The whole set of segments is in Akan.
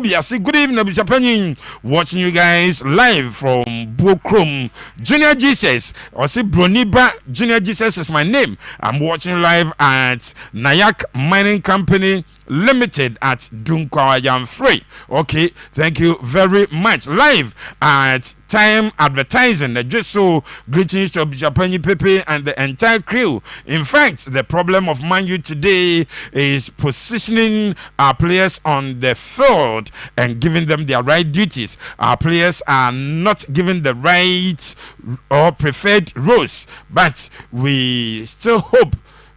Obiasi. Good evening, Abishapanyin. Watching you guys live from Bokrom. Junior Jesus. Or say Broniba Junior Jesus is my name. I'm watching live at Nayak Mining Company Limited at Dunkwa Free. Okay, thank you very much. Live at Time Advertising. Just so greetings to Bishopani Pepe and the entire crew. In fact, the problem of Man U today is positioning our players on the field and giving them their right duties. Our players are not given the right or preferred roles, but we still hope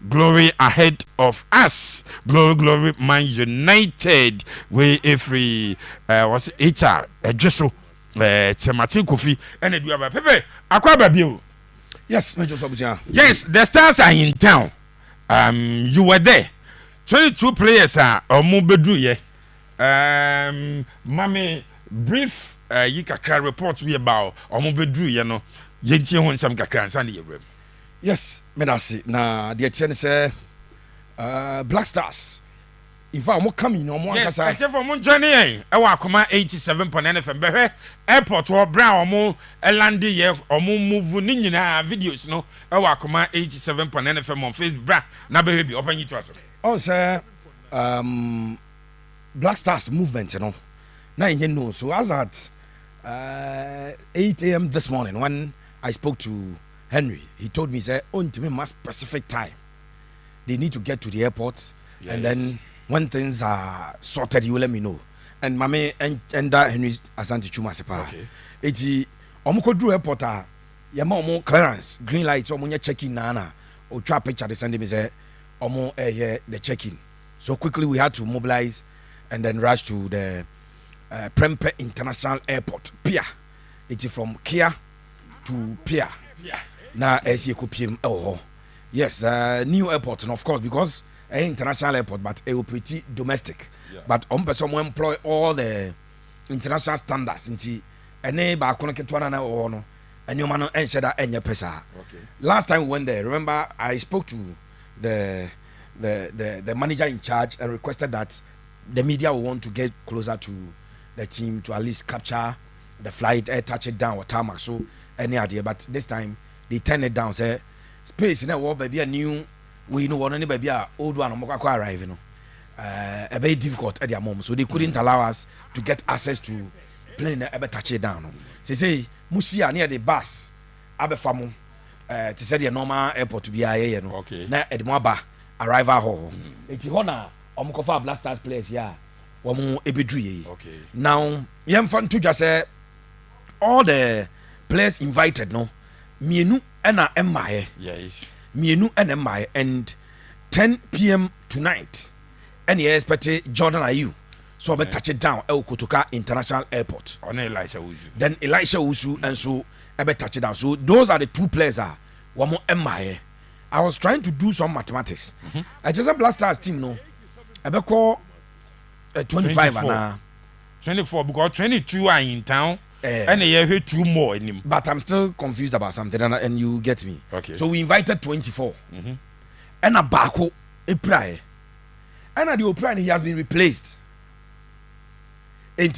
glory ahead of us. Glory, Man United. We every was HR just so Martin Kofi and the Duaba Pepe. Aqua. Yes, Major Sobia. Yes, the Stars are in town. You were there. 22 players are Mubedu ye. Mami brief yikaka report we about Mubedu ye no. Yentie hon sam kakra ansani ye. Yes, Menasi. Na the chain say Blackstars. In fact, I'm coming no more. Yes, I tell for mon journey. I wa koma 87.9 FM. Behwe airport or brown or landi ye or move ni nyina videos no. I wa koma 87.9 FM on Facebook. Bra na behwe bi open you to us. Oh sir, Blackstars movement, you know. Now you know. So as at 8 a.m. this morning when I spoke to Henry, he told me, say, on to me my specific time. They need to get to the airport, yes. And then when things are sorted, you will let me know. And Mame and Henry Asante Chuma Sepa. Okay. Eti Omukodru airport yama omo clearance, green light, omo check-in nana. Or try picture they send me say omo the check-in. So quickly we had to mobilize and then rush to the Prempeh International Airport, Pia. It's from Kia to Pia. Yeah. Now as you could yes, new airport, and of course because international airport, but it will pretty domestic. Yeah. But person will employ all the international standards into any back or no, and you man and share any pesa. Okay. Last time we went there, remember I spoke to the manager in charge and requested that the media will want to get closer to the team to at least capture the flight, touch it down or tarmac. So any idea, but this time they turn it down. Say space in a war, baby, a new we know any baby, old one, arrive, you know. A very difficult at their moment, so they couldn't allow us to get access to plane ever touch it down. They say Musia near the bus, Abefamu, to say the normal airport to be a you know. Okay. Now at Mwaba arrival hall. It's honor Omukofa Blasters place, yeah. Omu Ebedri. Okay. Now, young fun to just say all the players invited, no. Mienu and MI. Yes. Mienu and MI and 10 p.m. tonight. And he expected Jordan Ayew. So I touch it down El Kotoka International Airport. On Elisha Usu. Then Elisha Usu and so I touch it down. So those are the two players are one more MI. I was trying to do some mathematics. I just a Blastars team, no. I be call 25 and 24 because 22 are in town. And they have 2 more in him. But I'm still confused about something, and you get me. Okay. So we invited 24. And a Bako, a prayer. And at the O'Brien, he has been replaced. And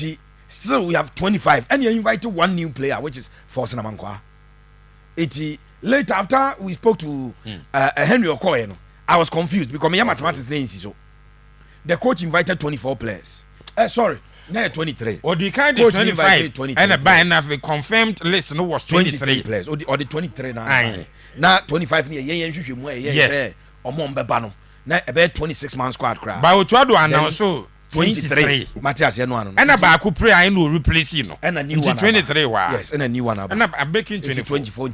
still we have 25. And you invited 1 new player, which is Forsen Amankwa. Later, after we spoke to Henry Okoye, I was confused because my mathematics name is so. The coach invited 24 players. Sorry. No, 23. Or the kind of 25 and a by enough a confirmed list no was 23 players. Or the 23 now. Now 25 near yes. Or Mombebano. Now about 26 man squad crowd. But what do I now so 23 Matthias Yanuano. And about could pray I know replace you know. And a new one 23 yes, and a new one and I'm making 24.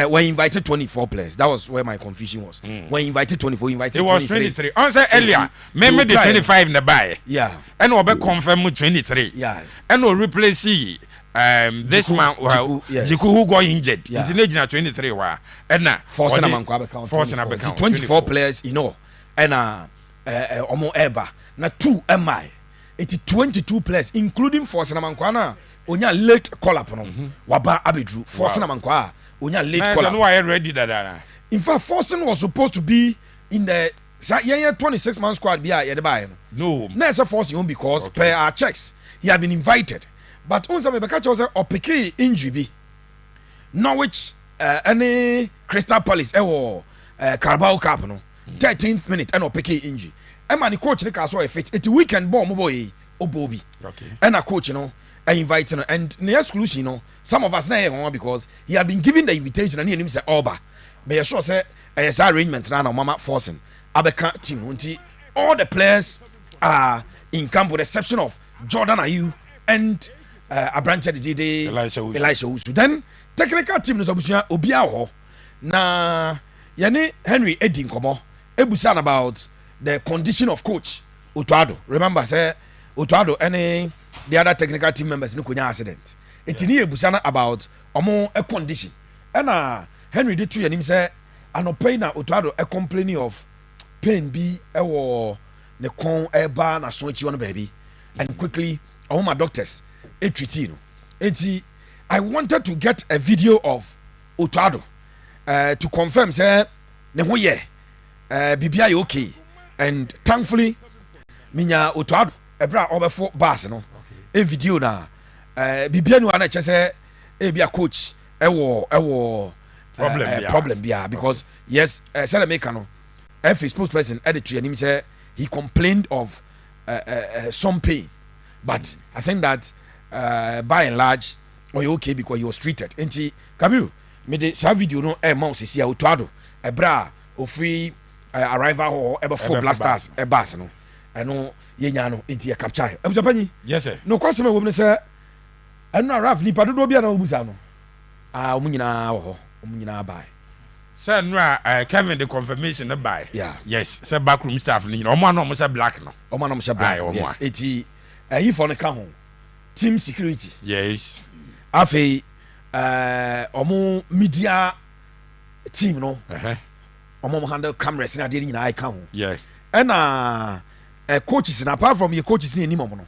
We invited 24 players. That was where my confusion was. When invited 24, invited it was 23. Answer earlier. Remember the 25 in the buy. Yeah. And we'll be confirmed with 23. Yeah. And we'll replace this man Jiku who got injured. Yeah. It's 23 and now forcing a 24 players, you know. And Omo Eba. Na 2 MI. It's 22 players, including Forsen Amankwana. Onya late call up on Waba Abidru. Forsen Amankwa. Onya late call up. I ready that. In fact, Forsen was supposed to be in the yeah 26-man squad be a buy no na say force him because per our checks he had been invited but unsa me beka say opiki injury bi Norwich any Crystal Palace Carabao Cup no 13th minute and opiki injury e man coach ne ka so fit it weekend ball mo boy obobi and a coach invite and the exclusion some of us na because he had been given the invitation and he him say oba but you sure say arrangement na mama forcing abeka team unti all the players are in camp with the exception of Jordan Ayew and Abranche Dede Elisha Usu. Then technical team no sabusia obia ho na yene Henry Edin komo ebusan about the condition of coach Otuado. Remember say Otuado any the other technical team members no konya accident. Etini ebusan about omo a condition. And Henry did to him say anopai na Otuado a complaining of pain bi ewo ne kon eba na so echi wono baby and quickly all my doctors treat no enti I wanted to get a video of Otuado to confirm say ne ho ye bibia ye okay and thankfully minya Otuado ebra obefo bus no a video na bibia no na che say e bia coach ewo problem bia because yes say make no if a spokesperson editor and him say he complained of some pain but I think that by and large or you okay because he was treated enti Kabiru me de sa video no mouse see Otuado ebra ofri arrival or ever for Blackstars bus no eno yenya no enti e capture ebusapani yes sir no kwase me wo ne say eno raf nipa dodo bia na obusa no omunyina wo ho omunyina bai sir no Kevin the confirmation no buy yes sir backroom staff no omo na omo say black no omo na omo say black yes eti ayi for no ka ho team security yes afei omo media team no omo handle cameras na de nyina ai ka ho yeah and coaches and apart from your coaches in anymore no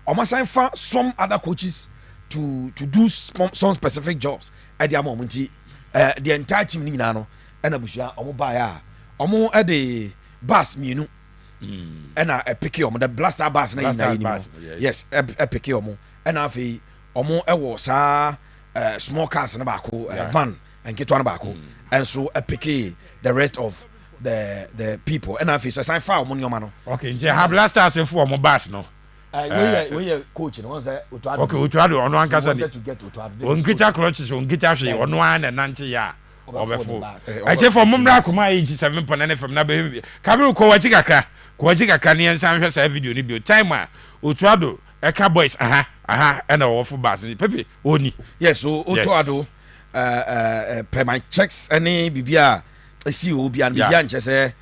omo sign for some other coaches to do some specific jobs at the moment the entire team nyina no and abusia omo buy omo the bus mienu and a pick omo the blaster bus na nyina yes a pick omo and afi omo ewo sa small cars na baako van and get one baako and so a pick the rest of the people and afi so sign file money omo no okay nje ha Blasters en for omo bus no we coach no say Otuado okay Otuado ono ankasa to get Otuado onkita clutches onkita hwe ono an na nante ya obefo I say for mumra kuma 87.9 FM na be Kabiru ko wachi kakra ne ensan hwe sa video ni bi time a Otuado eka boys aha and off bus ni pepe oni yes so Otuado per my checks any bibia see obi and bibia nche say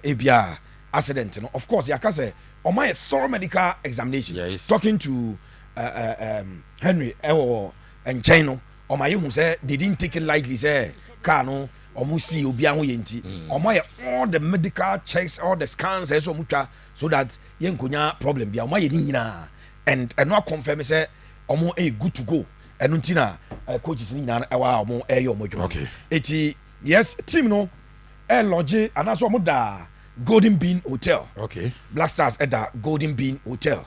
ebia accident no of course yaka say on my thorough medical examination talking to Henry and Chino on my who say they didn't take it lightly say car no or see obi an yenti on my all the medical checks all the scans so mucha so that yen konya problem bia on my nyina and no confirm say omo good to go and untina coaches nyina wa omo omo dwo okay eti yes team no lodge and aso omo da Golden Bean Hotel. Okay. Blackstars at the Golden Bean Hotel.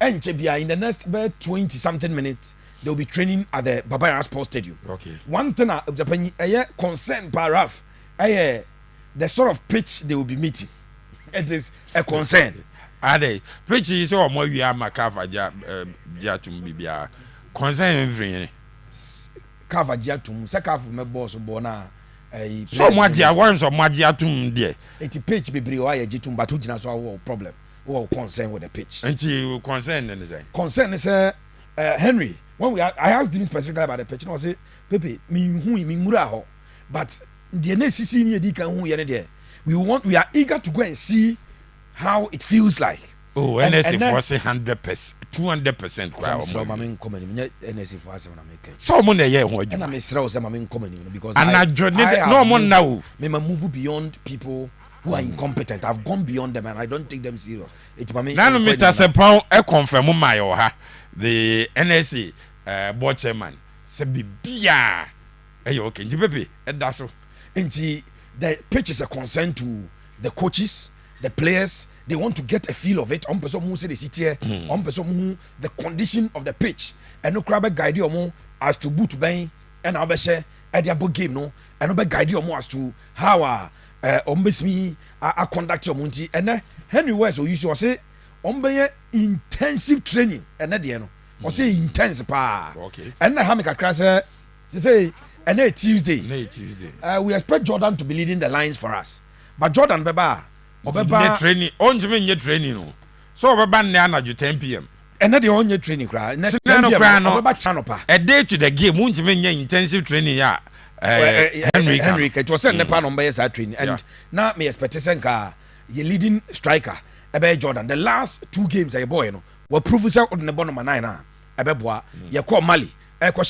And in the next about 20 something minutes, they'll be training at the Babaya Sports Stadium. Okay. One thing a concern paragraph, the sort of pitch they will be meeting. It is a concern. Are they? Pitch is all more you are Macava Jatum Bibia. Concern everything. Kava Jatum, Sakafu, my boss, Bona. So much ya once or magiatum there. It's a pitch be why jitum but who so problem or concern with the pitch. And you concern anything. Concern is Henry. When I asked him specifically about the pitch, and I say, Pepe, me mura ho. But the NCC near Dika we are eager to go and see how it feels like. Oh, NSC for say 100%, 200% crowd. So my main comment, NSC for us when I make it. So money yeah, what you? And I may say my main comment because and I no more now. Me move beyond people who are incompetent. I've gone beyond them and I don't take them serious. It's my main. Now, Mr. Sepon, I confirm my oha the NSC board chairman. Say be okay, Jipepe, and that's so. And the pitch is a concern to the coaches, the players, they want to get a feel of it. On person who say the city, on person who the condition of the pitch, and no crab guide you as to boot bang and I'll be share at the game no, and no guide you as to how me I conduct your munti and then Henry West who used to say intensive training and at the end or say intense pa okay and I make a crash say and then Tuesday we expect Jordan to be leading the lines for us but Jordan beba training on training no so beba na 10 p.m. and then the only training cry a day to the game won't even intensive training ya Henry it was send the pan on by training and now me expect senka you leading striker ebe Jordan the last 2 games a boy no we prove say on the bottom of 9 na ebe boa ye call Mali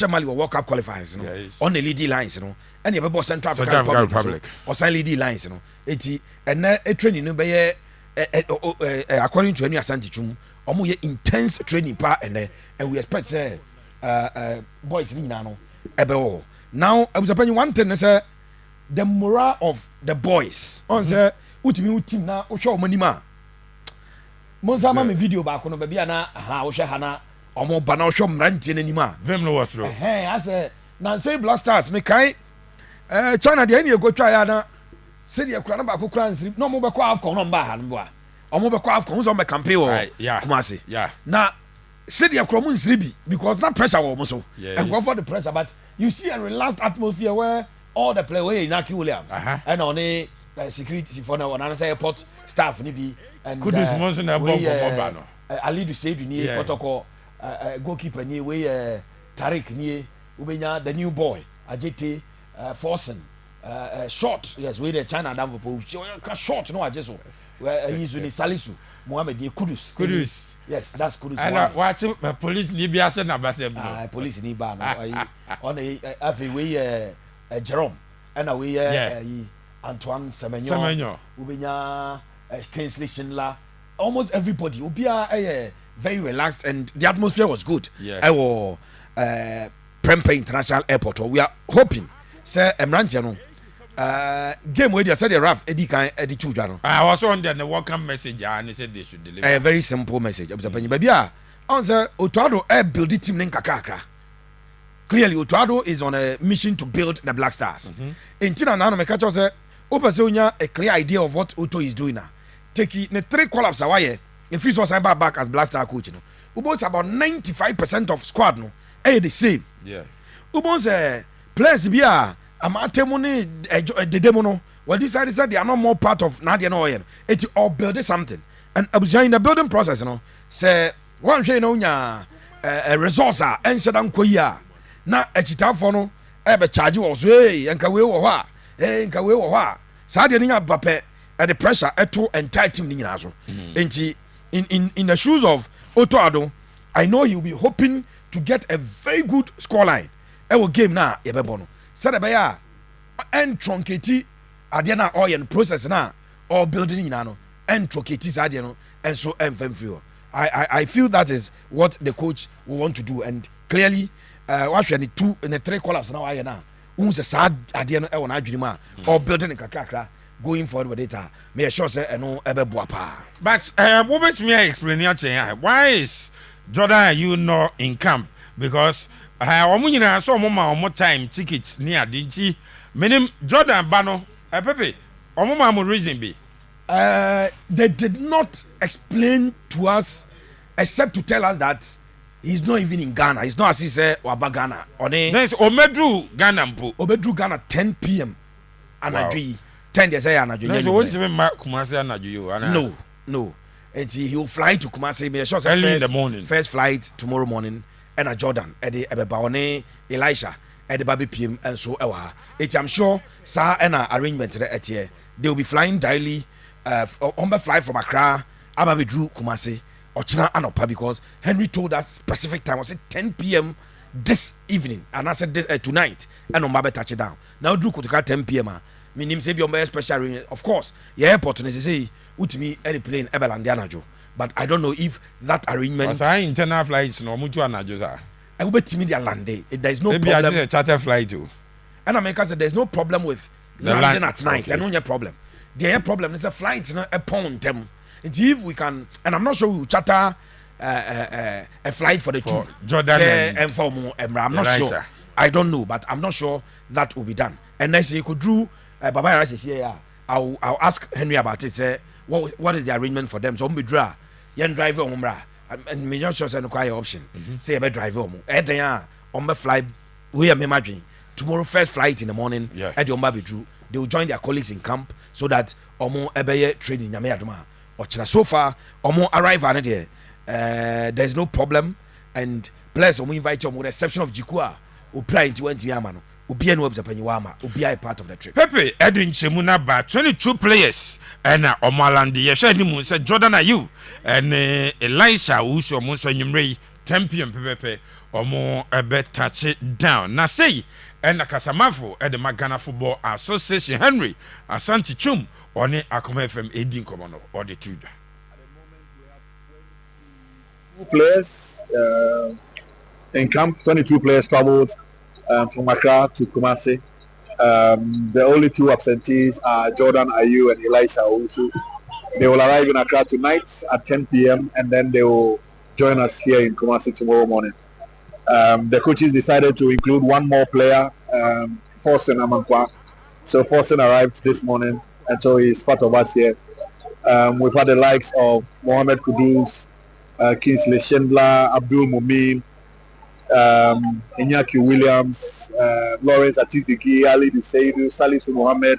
Mali World Cup qualifiers no on the leading lines no and ye be Central African Republic or sign leading lines no eti and a training no be according to any Asante Chum omo ye intense training pa and we expect say boys ni na no ebe wo now I was upon one thing say the morale of the boys on say utimi team na wo hwe omani ma monza ma me video ba ko no ba bia na ha wo hwe ha na omo ba na wo hwe mrantie na nima vem no was ro I say na say Blackstars me kai China de any go twa ya na se de kura na ba ko kura nsiri no mo be kwa afcon no mba ha no boa omo be kwa afcon so me campaign wo Kumasi na se de kura mo nsiri bi because na pressure wo mo so and go for the pressure but you see a relaxed atmosphere where all the players wey Inaki Williams and on a security for now on say airport staff ni bi and Kudus Monson na bomb bomb no Ali du say ni protocol goalkeeper ni we Tariq ni ubenya the new boy Ajete Forsen short yes we the China down for short no ajeso where he's in Salisu Mohammed Kudus yes that's Kudus and watch police ni bia say na basem police ni ba no on a we Jerome and we Antoine Semenyo ubenya Kingsley Schindler almost everybody ubia very relaxed and the atmosphere was good I was Prempeh International Airport we are hoping say Emranche no game where they said the raf edi kan edi chudwa no I was on the welcome message and they said they should deliver a very simple message baby on say Otuado build the team nen kakakra clearly Otuado is on a mission to build the Blackstars in China now me catch say opesonya a clear idea of what Oto is doing now take the 3 collapse away if he was back as Blackstar coach no ubos about 95% of squad no the same ubos players bia amatemu ni the demo no well decided they are not more part of Nadia no it all building something and in the building process no say one shey no nya a resource and shedan koyi na echita for no be charge was enka we wo ho a enka we wo ho a sa de nya bape the pressure to entire team ni nyina so enti in the shoes of Otuado I know he will be hoping to get a very good scoreline game na yebebo no said be ya and truncate ade na all in process na all building nyina no and truncate ade no and so enfemfio I feel that is what the coach will want to do and clearly what any 2 in the 3 collapse now I na unse sad ade no e wona adwene ma all building kakrakra going forward with it me sure say no ebe boa pa but what makes me explain here why is Jordan you not in camp because omo nyina so omo time tickets ni adinti menim Jordan ba no Pepe omo ma mo reason be they did not explain to us except to tell us that he's not even in Ghana. He's not as he say waba Ghana yes omedru Ghana mpo omedru Ghana 10 p.m. anadwi 10 days anadwi so won't even Kumasi anadwi you no and he'll fly to Kumasi me sure early in the morning first flight tomorrow morning and a Jordan and the Ebeba Elisha at the Baby PM and so ewa it I'm sure sir and arrangement at here they will be flying daily on the flight from Accra Ababe Drew Kumasi or China Anopa because Henry told us specific time was 10 p.m. this evening and I said this tonight and on Babe touch it down now Drew could 10 p.m. Minim say be on special of course your airport and say utimi airplane ebelandianajo but I don't know if that arrangement was internal flights no mutu anajo sir I will be dia lande there is no maybe problem a charter flight too and America said there's no problem with landing at night I don't have problem The problem is a flight upon them. If we can, and I'm not sure we will charter a flight for the two. Jordan and for more. I'm not sure. I don't know, but I'm not sure that will be done. And next you could do Baba Yara here. I'll ask Henry about it. Say what is the arrangement for them? So we draw. Yen driver umra and me not sure say no quite option. Say a driver omo. Then on the fly we are imagine tomorrow first flight in the morning. At the Omba Bidru, they will join their colleagues in camp so that omo ebeye training nyame adoma. So far, omo arrive at there. There's no problem, and plus omo invite you with the exception of Jikua, who play into Yamano, who be an wama, who be a part of the trip. Pepe Edwin Chemuna ba 22 players and Omalandi Yashani said Jordan Ayu and Elisha Uso Musa Yumre 10 p.m. Pepe omo ebe touch it down. Now say and Kasamafo at the Magana Football Association Henry Asante Chum. On it, Akoma FM 18 Komono or the two. At the moment, we have 22 players in camp. 22 players traveled from Accra to Kumasi. The only 2 absentees are Jordan Ayu and Elisha Owusu. They will arrive in Accra tonight at 10 p.m. and then they will join us here in Kumasi tomorrow morning. The coaches decided to include 1 more player, Forsen Amankwa. So Forsen arrived this morning. And so he's part of us here. We've had the likes of Mohamed Kudus, Kingsley Schindler, Abdul Mumin, Inyaki Williams, Lawrence Atiziki, Ali Duseidu, Salisu Mohammed,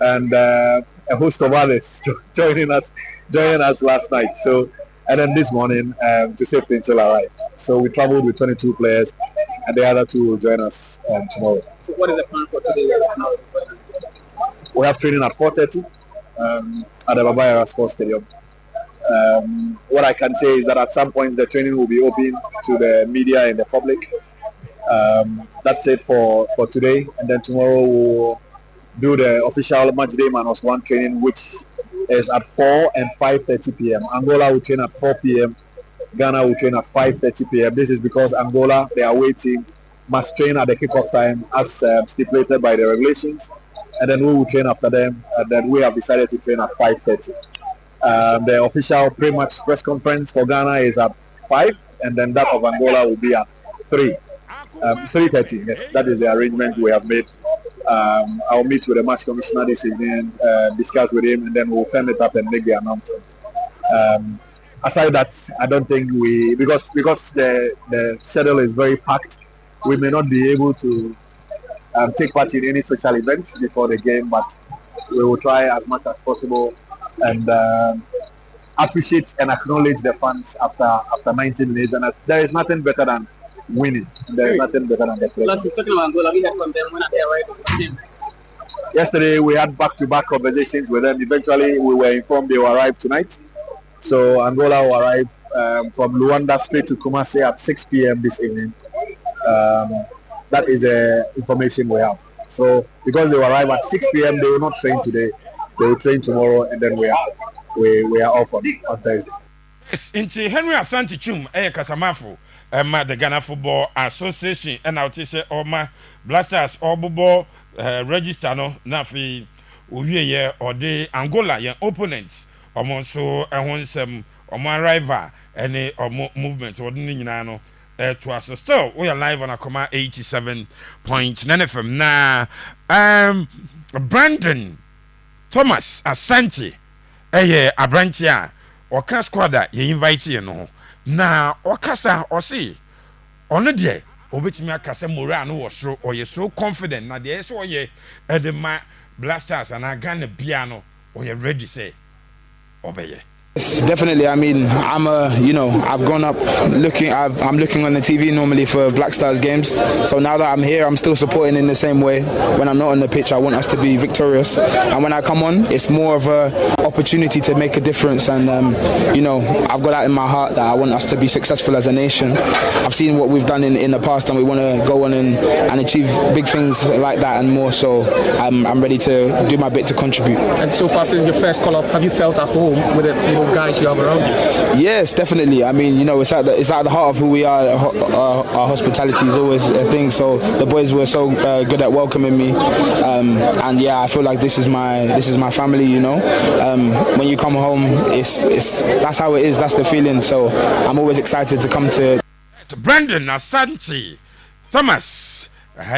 and a host of others joining us last night. So, and then this morning, Joseph Pintel arrived. So we traveled with 22 players, and the other 2 will join us tomorrow. So what is the plan for today? We have training at 4:30 at the Baba Yara Sports Stadium. What I can say is that at some point the training will be open to the media and the public. That's it for today, and then tomorrow we'll do the official match day -1 training, which is at 4 and 5:30 p.m. Angola will train at 4 p.m. Ghana will train at 5:30 p.m. This is because Angola, the away team, must train at the kickoff time as stipulated by the regulations. And then we will train after them, and then we have decided to train at 5:30. The official pre-match press conference for Ghana is at 5, and then that of Angola will be at 3:30. Yes, that is the arrangement we have made. I'll meet with the match commissioner this evening, discuss with him, and then we'll firm it up and make the announcement. Aside that, I don't think because the schedule is very packed, we may not be able to take part in any social events before the game, but we will try as much as possible and appreciate and acknowledge the fans after 90 minutes. And there is nothing better than winning. There is nothing better than the play. Yesterday we had back-to-back conversations with them. Eventually we were informed they will arrive tonight. So Angola will arrive from Luanda straight to Kumasi at 6 p.m. this evening. That is the information we have. So because they will arrive at 6 p.m., they will not train today. They will train tomorrow, and then we are off on Thursday. Yes, into Henry Asante Chum, Kasamafo, the Ghana Football Association, and I'll say, Blackstars, Obobo, register no, Nafi, Uye, or the Angola, your opponents, so I want some, rival, any movement, or Ninano. To us. So we are live on a 87.9 FM now. Brandon Thomas Asante, Abrantia, or Casquada, you invite you know. Now, or Casa or see, on the day, Obitimia Casamurano was so, or you're so confident. Now, there's so ye at the Blasters and I got the piano, or you're ready to say, obey. Yes, definitely. I mean, I've grown up looking. I'm looking on the TV normally for Blackstars games. So now that I'm here, I'm still supporting in the same way. When I'm not on the pitch, I want us to be victorious. And when I come on, it's more of a opportunity to make a difference, and you know, I've got that in my heart that I want us to be successful as a nation. I've seen what we've done in the past, and we want to go on and achieve big things like that and more. So I'm ready to do my bit to contribute. And so far since your first call up, have you felt at home with the guys you have around you? Yes, definitely. I mean, you know, it's at the heart of who we are. Our hospitality is always a thing. So the boys were so good at welcoming me, and yeah, I feel like this is my family. You know, when you come home, it's that's how it is. That's the feeling. So I'm always excited to come to. It's Brandon Asante Thomas.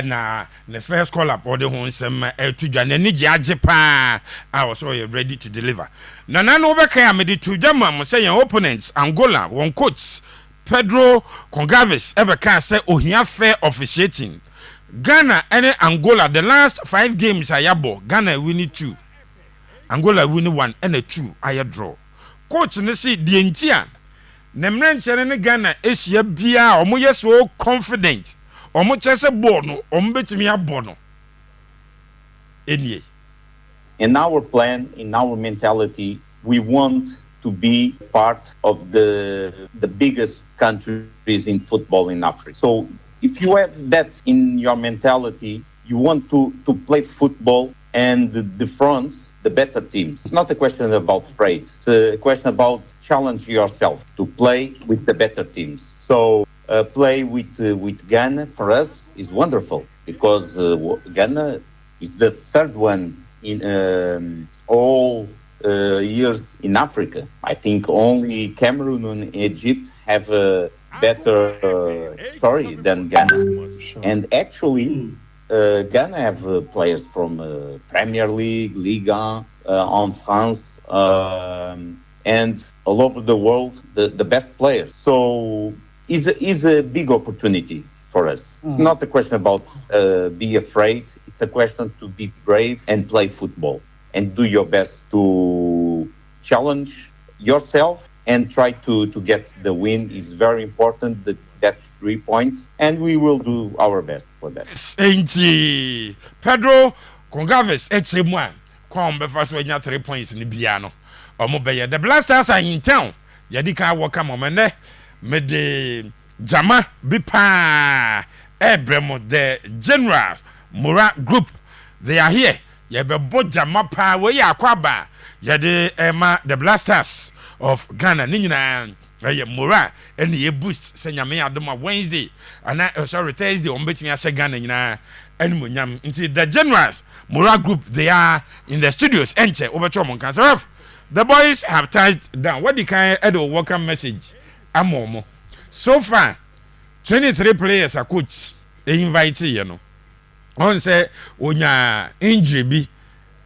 Na the first call up or the home some to Janani Japan. I was so ready to deliver. Nana Novaka made it to Jama saying opponents Angola, one coach Pedro Congaves ever can say Ohia fair officiating. Ghana and Angola, the last 5 games I yabo. Ghana winning 2. Angola winning 1 and a 2 I draw. Coach Nisi the Intian. Nemren Chene Ghana is ya bia or moye so confident. Or much as a bono, or betimi a bono. In our plan, in our mentality, we want to be part of the biggest countries in football in Africa. So if you have that in your mentality, you want to play football and defend the better teams. It's not a question about freight. It's a question about challenge yourself to play with the better teams. So play with Ghana for us is wonderful because Ghana is the third one in all years in Africa. I think only Cameroon and Egypt have a better story than Ghana. Sure. And actually, Ghana have players from Premier League, Liga, en France, and all over the world, the best players. So is a big opportunity for us. It's not a question about be afraid. It's a question to be brave and play football and do your best to challenge yourself and try to get the win. Is very important, that 3 points, and we will do our best for that. Pedro Congaves HM1 come before so 3 points in the piano. Omobeye the Blasters are in town. Yadika welcome omene me de Jama Bipa Ebremo the General Mura Group. They are here. Yebe Jama pa we akwaba. Yade Emma the Blasters of Ghana Nina Mura and ye boost Senyame Adoma Wednesday and sorry Thursday on betting us Ghana Nina and Munyam into the Generals Mura Group. They are in the studios. Enche over Chomon Cancer. The boys have touched down. What the kind of welcome message? Amomo. So far, 23 players are coach. They invite you know. On say onya injury be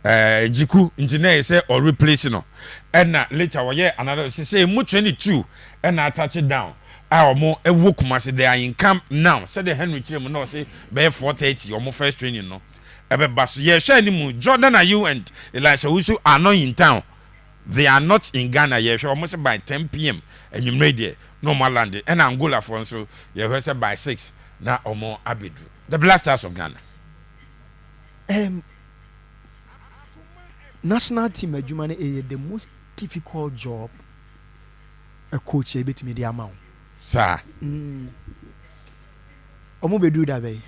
jiku engineer say or replace no. And later we another say mu 22 and I touch it down. Our more a work Kumasi they are in camp now. Say the Henry Chim no say be 4:30 or more first training no. Ebe basu ye share ni mu Jordan are you and Elisha Wusu are not in town. They are not in Ghana yet. Almost by 10 p.m. and you made it normal landing. And Angola for so you heard by 6 now or more Abidu. The Blasters of Ghana. National team adwuma is the most difficult job a coach able to media amount. Sir. Omo be do that way.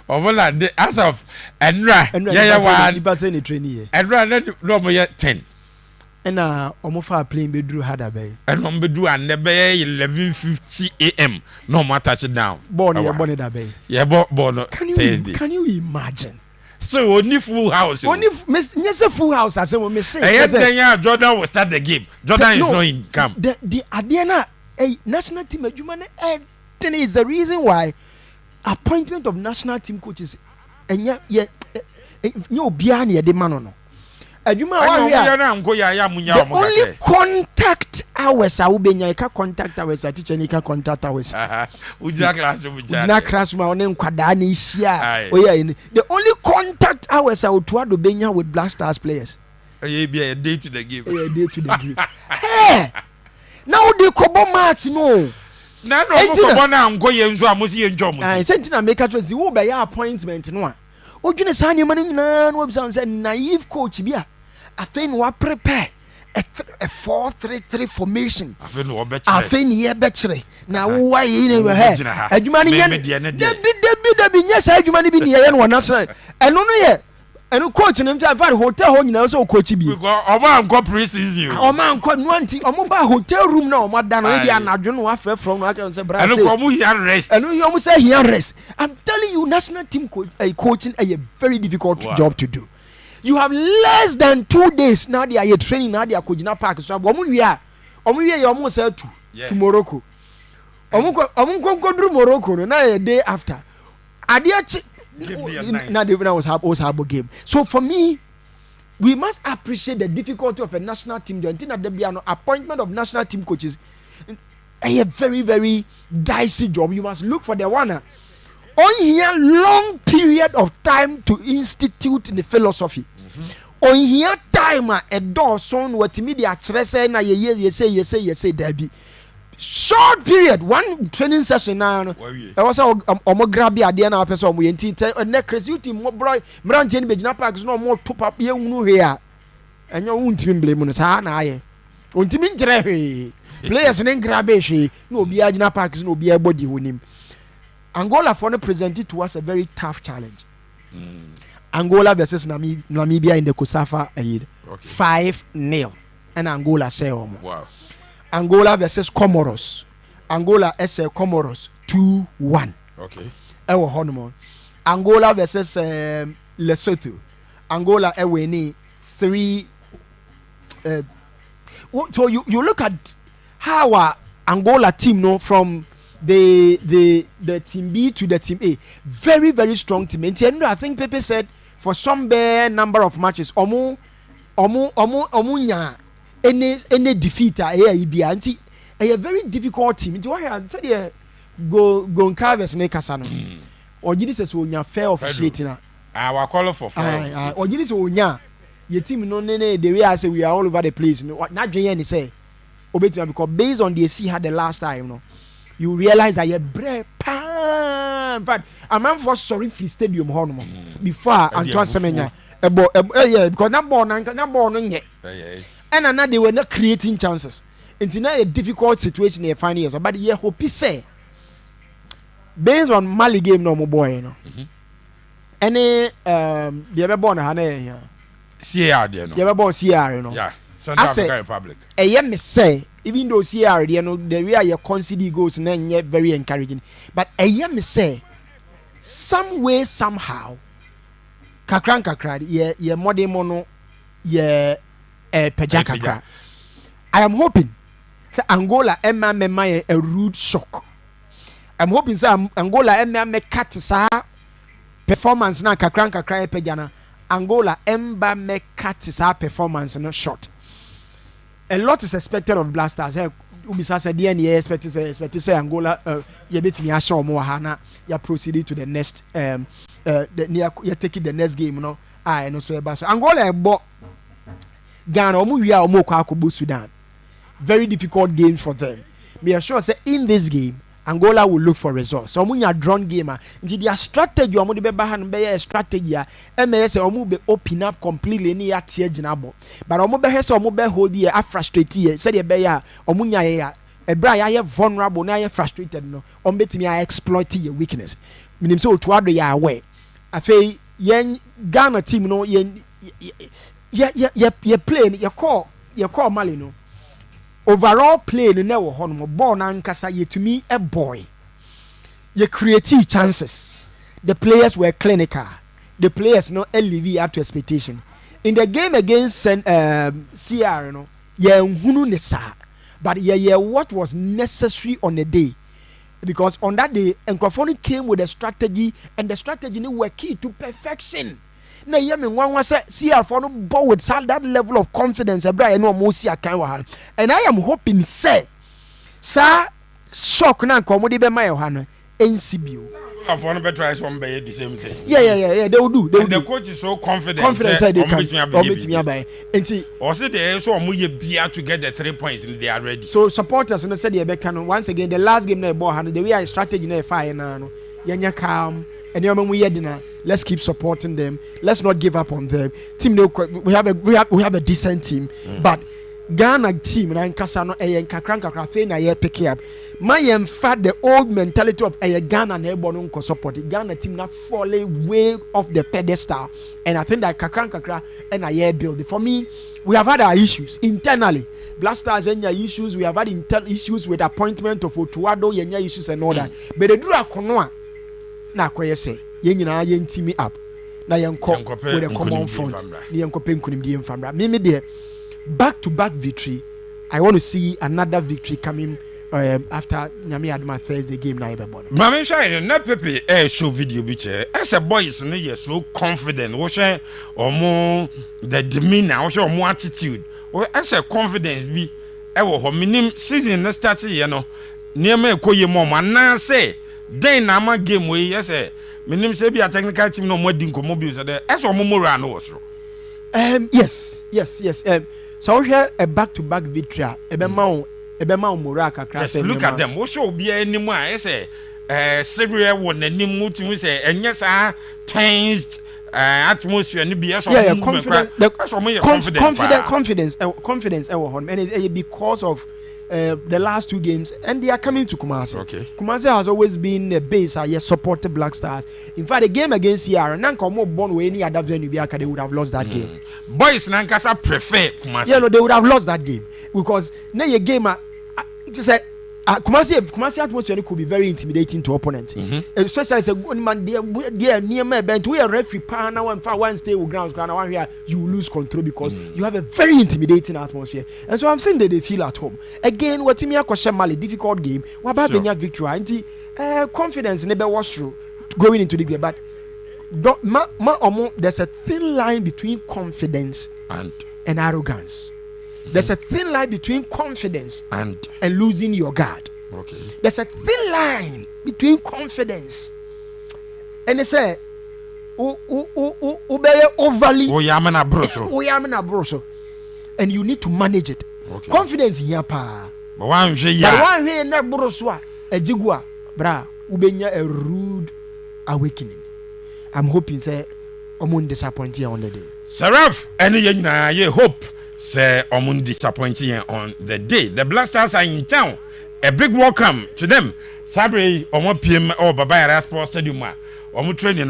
Omola as of Enra one person trainee. Enra no more 10. And omo fa playing be do hard abay. And on be do and be 11:50 a.m. no more touch it down. Born that bay. Yeah, born Thursday. Can you imagine? So only full house. Only yes, a full house. I say we say. Yes, then Jordan will start the game. Jordan is not in camp. The Adiana a national team adwuma is the reason why appointment of national team coaches and yeah no biani de manono. The only contact hours I will be contact hours at teacher nika contact hours. The only contact hours I would to Benya with Blackstars players. Be a day to the game. Hey, now the Kobo match no. Now I'm going to Musi and John. I sent in a make the appointment no. Ojune Sanya man na no say naive coach bia. afei na prepare a 4-3-3 formation. afei no obeche afei ni ye bekyere na wo ayi ne we ha adwuma ne nye debi nye sa adwuma ne bi ne ye no national eno no ye eno coach ne mta va hotel ho nyina so coach bi omo anko pre-season omo anko no anti omo ba hotel room na omo da no e dia anadwo no afre from no aka say bra say eno ko mu here rest eno you omo say here rest. I'm telling you, national team coaching a very difficult job to do. You have less than 2 days now. They are training now. They are coaching park. So we are you almost said to Morocco. Go Morocco. Now a day after. Now they was have a game. So for me, we must appreciate the difficulty of a national team. The appointment of national team coaches a very, very dicey job. You must look for the one. On here long period of time to institute the philosophy. On here time a door son what media say na you say Debbie. Short period, one training session now. I was a grab ya dear now person we and necklace you team more boy Brantin Bejina Parks no more top up young here. And you won't even blame us. I won't mean players and grab no be Ajina Parks no be a body with him. Angola for presented to us a very tough challenge. Angola versus Namibia in the Kosafa Aid. 5-0. And Angola say wow. Angola versus Comoros. Angola SA Comoros 2-1. Okay. Ewo Hormone. Angola versus Lesotho. Angola Ewini 3. So you look at how Angola team no from the team B to the team A, very, very strong team. And I think Pepe said for some bare number of matches, omu nya any defeat a very difficult team. Into what I said go Carves ne kasano. Or you say so nya fair officiating. Our call for fair. Or you say nya your team no the way I say we are all over the place. No, not Jay say obey because based on the see had the last time no. You realize that you're brave. In fact, a man for sorry free stadium hormone before Antoine Semenya. Yeah, because not born yet. And another they were not creating chances. It's not a difficult situation they find here. But yeah, hope he say based on Mali game no more boy, you know. Any the ever born a here. CR there no. You ever born CR, you know. Yeah. Central African Republic. Me say, even though CR, you know, the way you concede goals and yet very encouraging. But me say, some way, somehow, kakra, ye mode mono, ye pejaka. I am hoping that Angola me a rude shock. I'm hoping that Angola me cut sa performance na kakra pejana. Angola me cut sa performance no short. A lot is expected of Blackstars. Ubisa said DNA expected say Angola you bet me show more hana you proceeded to the next you taking the next game no I know so about so Angola bought Ghana omo Sudan. Very difficult game for them. Me sure say in this game Angola will look for results. So omo nya drawn game nti their strategy omo de be ba han be strategy MS omo be open up completely ni ya tie ginabo. But omo be hese omo be hold here frustrate here. Say the be ya omo nya ya ebra ya vulnerable na ya frustrated no. Omo betimi ya exploit your weakness. Minim say otu ado ya aware. Afei yen Ghana team no yen play you call Mali no. Overall play no never hono ball na nkasa yetumi a boy. You create chances. The players were clinical. The players no live up to expectation. In the game against CR no ye nhunu ne sa. But ye what was necessary on the day. Because on that day Nkrofoni came with a strategy and the strategy no were key to perfection. Na yemi nwanwa say CR for no ball with that level of confidence ebra no mo see akan wa han and I am hoping say sa shock na komodi be my ha no NCBO for no better try some be the same thing yeah they will do the coach is so confident say they can omitimi abai enti or say they so omo ye bia to get the 3 points and they are ready so supporters no say they be can once again the last game na ball ha no the way I strategy na fire na no yenya calm and you mu ye dina Let's keep supporting them. Let's not give up on them. Team, we have a decent team, but Ghana team and Kasano and Kakran fe na ye pick up. My the old mentality of a Ghana and Ebonunko support. The Ghana team not falling way off the pedestal, and I think that Kakran and a year build. For me, we have had our issues internally. Blackstars and issues. We have had issues with appointment of Otuado, yenya issues and all that. But the Dura Konoa na kweye say yenyina ye ntimi up na yenko with a common front. Yenko penkunim di mfamra. Mimi de back to back victory. I want to see another victory coming after Nyame Adama Thursday game na everybody. Mama shine na pepe show video bi che. As a boys no you so confident. Wo share omo the demeanor, wo share omo attitude. As a confidence bi wo ho minim season na start ye no. Niam ekoye mo na say den na ma game we yes minim say bi a technical team no mo di nkomo bi so there. As omo moral no was. Yes. So we have a back-to-back victory. Ebema moral kakra. Yes, look at them. What show be anymore? I say, Syria won the new mutu say, and yes, tensed atmosphere and be confidence. And it's because of the last two games, and they are coming to Kumasi. Okay. Kumasi has always been a base. I supported Blackstars. In fact, the game against Sierra, Nanka more born with any other venue, they would have lost that game. Boys, Nankasa prefer Kumasi. Yeah, no, they would have lost that game because now your game, Kumasi atmosphere could be very intimidating to opponents. Especially as a good man, dear near my bench, we are referee now and for one stay with grounds, one here you lose control because you have a very intimidating atmosphere. And so I'm saying that they feel at home. Again, what Timia Koshemali, difficult game, what about the victory? And confidence never was true going into the game, but there's a thin line between confidence and arrogance. There's a thin line between confidence and losing your guard. Okay. There's a thin line between confidence and they say, overly. And you need to manage it. Okay. Confidence here, pa. But one here na broswa a jigua, bra, ubenya a rude awakening. I'm hoping say omun disappoint you on the day. Seraph, any ye hope. Say omun disappointing on the day. The Blackstars are in town. A big welcome to them. Sabre omo PM or Babaya Sports Stadium. Omo training